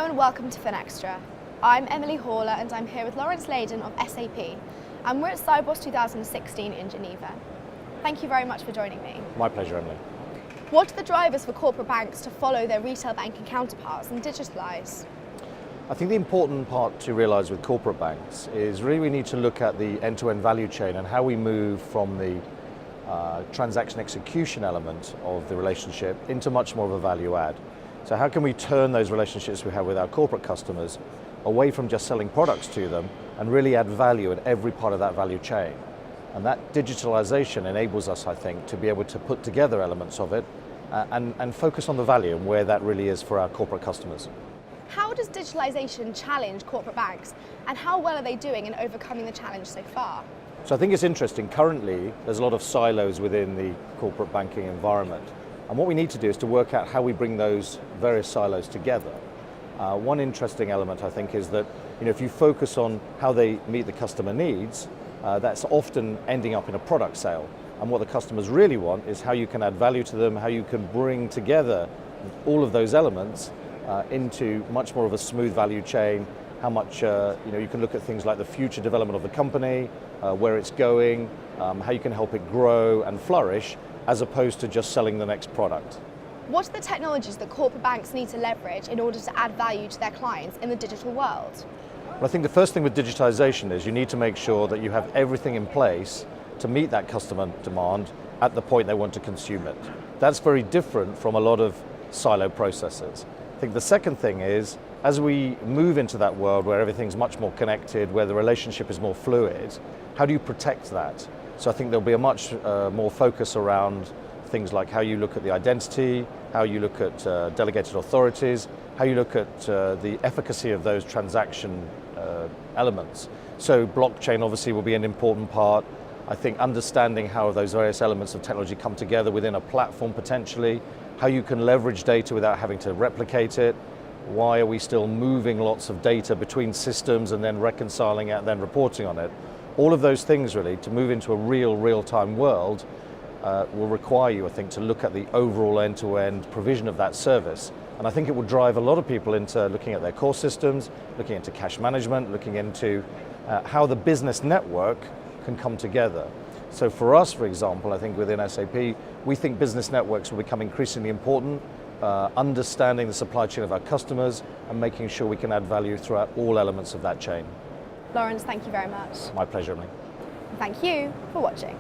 and welcome to Finextra. I'm Emily Haller and I'm here with Laurence Leyden of SAP, and we're at Cybos 2016 in Geneva. Thank you very much for joining me. My pleasure, Emily. What are the drivers for corporate banks to follow their retail banking counterparts and digitalise? I think the important part to realise with corporate banks is really we need to look at the end-to-end value chain and how we move from the transaction execution element of the relationship into much more of a value add. So how can we turn those relationships we have with our corporate customers away from just selling products to them and really add value in every part of that value chain? And that digitalisation enables us, I think, to be able to put together elements of it and focus on the value and where that really is for our corporate customers. How does digitalisation challenge corporate banks, and how well are they doing in overcoming the challenge so far? So I think it's interesting, currently there's a lot of silos within the corporate banking environment, and what we need to do is to work out how we bring those various silos together. One interesting element, I think, is that if you focus on how they meet the customer needs, that's often ending up in a product sale. And what the customers really want is how you can add value to them, how you can bring together all of those elements into much more of a smooth value chain, how much you can look at things like the future development of the company, where it's going, how you can help it grow and flourish, as opposed to just selling the next product. What are the technologies that corporate banks need to leverage in order to add value to their clients in the digital world? Well, I think the first thing with digitization is you need to make sure that you have everything in place to meet that customer demand at the point they want to consume it. That's very different from a lot of silo processes. I think the second thing is, as we move into that world where everything's much more connected, where the relationship is more fluid, how do you protect that? So I think there'll be a much more focus around things like how you look at the identity, how you look at delegated authorities, how you look at the efficacy of those transaction elements. So blockchain obviously will be an important part. I think understanding how those various elements of technology come together within a platform potentially, how you can leverage data without having to replicate it, why are we still moving lots of data between systems and then reconciling it and then reporting on it. All of those things really, to move into a real-time world, will require you, I think, to look at the overall end-to-end provision of that service. And I think it will drive a lot of people into looking at their core systems, looking into cash management, looking into how the business network can come together. So for us, for example, I think within SAP, we think business networks will become increasingly important, understanding the supply chain of our customers and making sure we can add value throughout all elements of that chain. Laurence, thank you very much. My pleasure, Emily. Thank you for watching.